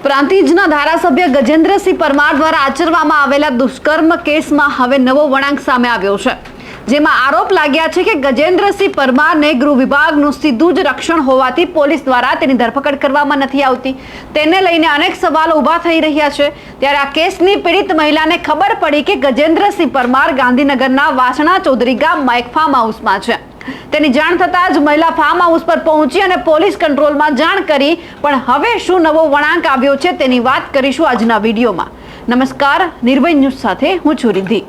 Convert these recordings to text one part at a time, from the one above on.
પ્રાંતિજના ધારાસભ્ય ગજેન્દ્રસિંહ પરમાર દ્વારા આચરવામાં આવેલા દુષ્કર્મ કેસમાં હવે નવો વળાંક સામે આવ્યો છે, જેમાં આરોપ લાગ્યા છે કે ગજેન્દ્રસિંહ પરમારને ગૃહ વિભાગનું સીધું જ રક્ષણ હોવાથી પોલીસ દ્વારા તેની ધરપકડ કરવામાં નથી આવતી। તેને લઈને અનેક સવાલો ઊભા થઈ રહ્યા છે। ત્યારે આ કેસની પીડિત મહિલાને ખબર પડી કે ગજેન્દ્રસિંહ પરમાર ગાંધીનગરના વાસણા ચૌધરી ગામમાં એક ફાર્મ હાઉસમાં છે। તેની જાણ થતાં જ મહિલા ફાર્મ હાઉસ પર પહોંચી અને પોલીસ કંટ્રોલમાં જાણ કરી। પણ હવે શું નવો વળાંક આવ્યો છે તેની વાત કરીશું આજના વિડીયોમાં। નમસ્કાર, નિર્ભય ન્યૂઝ સાથે હું છું રિદ્ધિ।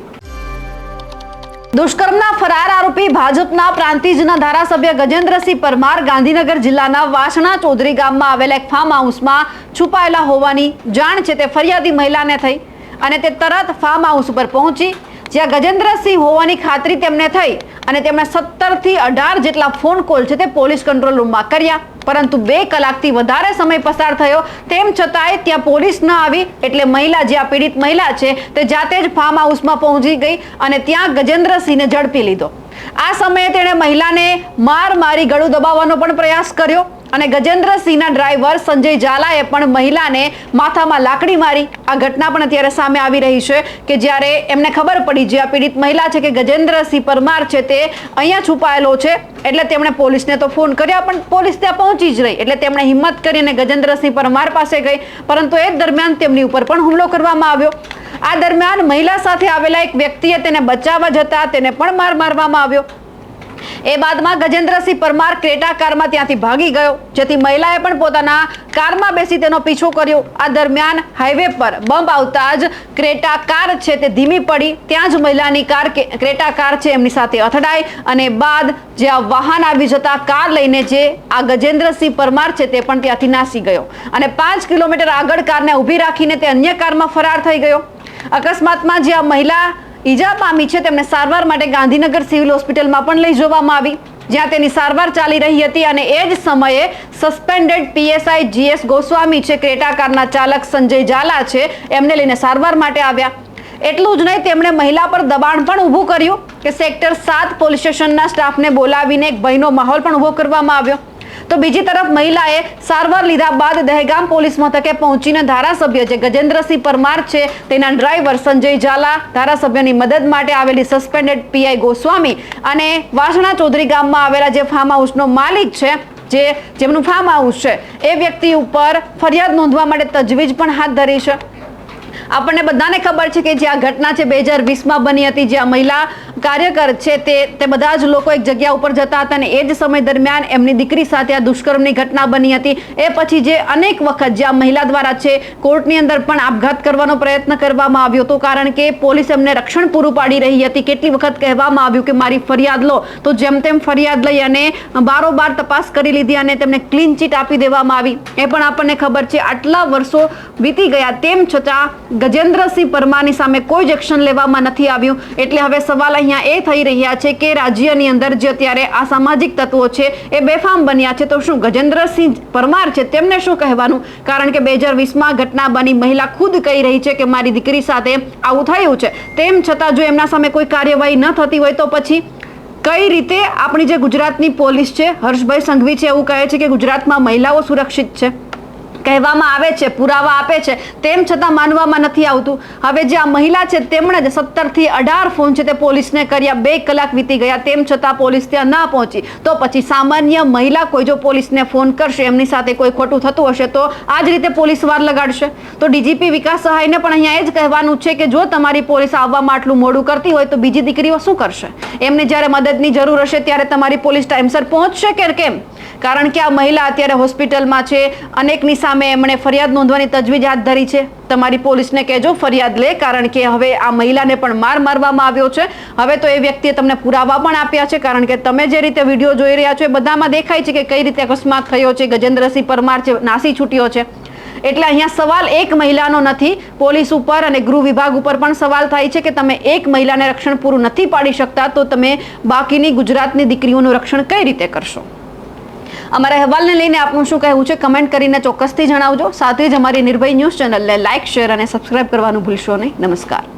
દુષ્કર્મના ફરાર આરોપી ભાજપના પ્રાંતિજના ધારાસભ્ય ગજેન્દ્રસિંહ પરમાર ગાંધીનગર જિલ્લાના વાસણા ચૌધરી ગામમાં આવેલા એક ફાર્મ હાઉસમાં છુપાયેલા હોવાની જાણ છે તે ફરિયાદી મહિલાને થઈ અને તે તરત ફાર્મ હાઉસ ઉપર પહોંચી, જ્યાં ગજેન્દ્રસિંહ હોવાની ખાતરી તેમને થઈ અને તેમણે 17 થી 18 જેટલા ફોન કોલ છે તે પોલીસ કંટ્રોલ રૂમમાં કર્યા। પરંતુ 2 કલાકથી વધારે સમય પસાર થયો તેમ છતાંય ત્યાં પોલીસ ન આવી, એટલે મહિલા, જે આ પીડિત મહિલા છે, તે જાતે જ ફાર્મ હાઉસમાં પહોંચી ગઈ અને ત્યાં ગજેન્દ્રસિંહને ઝડપી લીધો। આ સમયે તેણે મહિલાને મારી ગળું દબાવવાનો પણ પ્રયાસ કર્યો અને ગજેન્દ્રસિંહના ડ્રાઈવર સંજય ઝાલાએ પણ મહિલાને માથામાં લાકડી મારી। આ ઘટના પણ અત્યારે સામે આવી રહી છે કે જ્યારે એમને ખબર પડી, જે આ પીડિત મહિલા છે, કે ગજેન્દ્રસિંહ પરમાર છે તે અહીંયા છુપાયેલો છે, એટલે તેમણે પોલીસને તો ફોન કર્યા, પણ પોલીસ ત્યાં પહોંચી જ રહી। એટલે તેમણે હિંમત કરીને ગજેન્દ્રસિંહ પરમાર પાસે ગઈ, પરંતુ એ દરમિયાન તેમની ઉપર પણ હુમલો કરવામાં આવ્યો। આ દરમિયાન મહિલા સાથે આવેલા એક વ્યક્તિએ તેને બચાવવા જતા તેને પણ મારવામાં આવ્યો। એ બાદમાં ગજેન્દ્રસિંહ પરમાર ક્રેટા કારમાં ત્યાંથી ભાગી ગયો, જેથી મહિલાએ પણ પોતાના કારમાં બેસી તેનો પીછો કર્યો। આ દરમિયાન હાઈવે પર બમ્પ આવતા જ ક્રેટા કાર છે તે ધીમી પડી, ત્યાં જ મહિલાની કાર, ક્રેટા કાર છે, એમની સાથે અથડાઈ અને બાદ જે આ વાહન આવી જતા કાર લઈને જે આ ગજેન્દ્રસિંહ પરમાર છે તે પણ ત્યાંથી નાસી ગયો અને 5 કિલોમીટર આગળ કારને ઊભી રાખીને તે અન્ય કારમાં ફરાર થઈ ગયો। અકસ્માતમાં જે આ મહિલા ઈજા પામી છે તેમને સારવાર માટે ગાંધીનગર સિવિલ હોસ્પિટલમાં પણ લઈ જવામાં આવી, જ્યાં તેની સારવાર ચાલી રહી હતી અને એ જ સમયે સસ્પેન્ડેડ પીએસઆઈ જીએસ ગોસ્વામી છે, ક્રેટા કારના ચાલક સંજય ઝાલા છે, એમને લઈને સારવાર માટે આવ્યા। એટલું જ નહીં, તેમણે મહિલા પર દબાણ પણ ઊભું કર્યું કે સેક્ટર 7 પોલીસ સ્ટેશનના સ્ટાફને બોલાવીને એક ભયનો માહોલ પણ ઊભો કરવામાં આવ્યો। તો બીજી તરફ મહિલાએ સારવાર લીધા બાદ દહેગામ પોલીસ મથકે પહોંચીને ધારાસભ્ય જે ગજેન્દ્રસિંહ પરમાર છે તેના ડ્રાઈવર સંજય ઝાલા, ધારાસભ્યની મદદ માટે આવેલી સસ્પેન્ડેડ પીઆઈ ગોસ્વામી અને વાસણા ચૌધરી ગામમાં આવેલા જે ફાર્મ હાઉસનો માલિક છે, જેમનું ફાર્મ હાઉસ છે, એ વ્યક્તિ ઉપર ફરિયાદ નોંધવા માટે તજવીજ પણ હાથ ધરી છે। આપણને બધાને ખબર છે કે જે આ ઘટના છે 2020માં બની હતી, જે આ મહિલા કાર્યકર છે તે બધા જ લોકો એક જગ્યા ઉપર જતા હતા અને એ જ સમય દરમિયાન એમની દીકરી સાથે આ દુષ્કર્મની ઘટના બની હતી। એ પછી જે અનેક વખત જે આ મહિલા દ્વારા છે કોર્ટની અંદર પણ આપઘાત કરવાનો પ્રયત્ન કરવામાં આવ્યો હતો, કારણ કે પોલીસ એમને રક્ષણ પૂરું પાડી રહી હતી। કેટલી વખત કહેવામાં આવ્યું કે મારી ફરિયાદ લો, તો જેમ તેમ ફરિયાદ લઈ અને બારોબાર તપાસ કરી લીધી અને તેમને ક્લીન ચીટ આપી દેવામાં આવી। એ પણ આપણને ખબર છે આટલા વર્ષો વીતી ગયા તેમ છતાં ગજેન્દ્રસિંહ પરમારની સામે કોઈ જ એક્શન લેવામાં નથી આવ્યું। એટલે હવે સવાલ અહીંયા એ થઈ રહ્યા છે કે રાજ્યની અંદર જે અત્યારે આ સામાજિક તત્વો છે એ બેફામ બન્યા છે, તો શું ગજેન્દ્રસિંહ પરમાર છે તેમને શું કહેવાનું? કારણ કે 2020માં ઘટના બની, મહિલા ખુદ કહી રહી છે કે મારી દીકરી સાથે આવું થયું છે, તેમ છતાં જો એમના સામે કોઈ કાર્યવાહી ન થતી હોય તો પછી કઈ રીતે આપણી જે ગુજરાતની પોલીસ છે, હર્ષભાઈ સંઘવી છે એવું કહે છે કે ગુજરાતમાં મહિલાઓ સુરક્ષિત છે, કહેવામાં આવે છે, પુરાવા આપે છે, તેમ છતાં માનવામાં નથી આવતું। હવે જે આ મહિલા છે તેમણે જ 17 થી 18 ફોન છે તે પોલીસને કર્યા, 2 કલાક વીતી ગયા તેમ છતાં પોલીસ ત્યાં ના પહોંચી, તો પછી સામાન્ય મહિલા કોઈ જો પોલીસને ફોન કરશે, એમની સાથે કોઈ ખોટું થતું હશે તો આ જ રીતે પોલીસ વાર લગાડશે। તો ડીજીપી વિકાસ સહાયને પણ અહીંયા એ જ કહેવાનું છે કે જો તમારી પોલીસ આવવામાં આટલું મોડું કરતી હોય તો બીજી દીકરીઓ શું કરશે? એમને જ્યારે મદદની જરૂર હશે ત્યારે તમારી પોલીસ ટાઈમસર પહોંચશે કે કેમ? કારણ કે આ મહિલા અત્યારે હોસ્પિટલમાં છે, અનેકની સામે એમણે ફરિયાદ નોંધવાની તજવીજ હાથ ધરી છે। તમારી પોલીસને કહેજો ફરિયાદ લે, કારણ કે હવે આ મહિલાને પણ મારવામાં આવ્યો છે। હવે તો એ વ્યક્તિએ તમને પુરાવા પણ આપ્યા છે, કારણ કે તમે જે રીતે વિડીયો જોઈ રહ્યા છો એ બધામાં દેખાય છે કે કઈ રીતે અકસ્માત થયો છે, ગજેન્દ્રસિંહ પરમાર છે નાસી છૂટ્યો છે। એટલે અહીંયા સવાલ એક મહિલાનો નથી, પોલીસ ઉપર અને ગૃહ વિભાગ ઉપર પણ સવાલ થાય છે કે તમે એક મહિલાને રક્ષણ પૂરું નથી પાડી શકતા તો તમે બાકીની ગુજરાતની દીકરીઓનું રક્ષણ કઈ રીતે કરશો? અમારા અહેવાલને લઈને આપનું શું કહેવું છે કમેન્ટ કરીને ચોક્કસથી જણાવજો। સાથે જ અમારી નિર્ભય ન્યૂઝ ચેનલને લાઇક, શેર અને સબસ્ક્રાઇબ કરવાનું ભૂલશો નહીં। નમસ્કાર।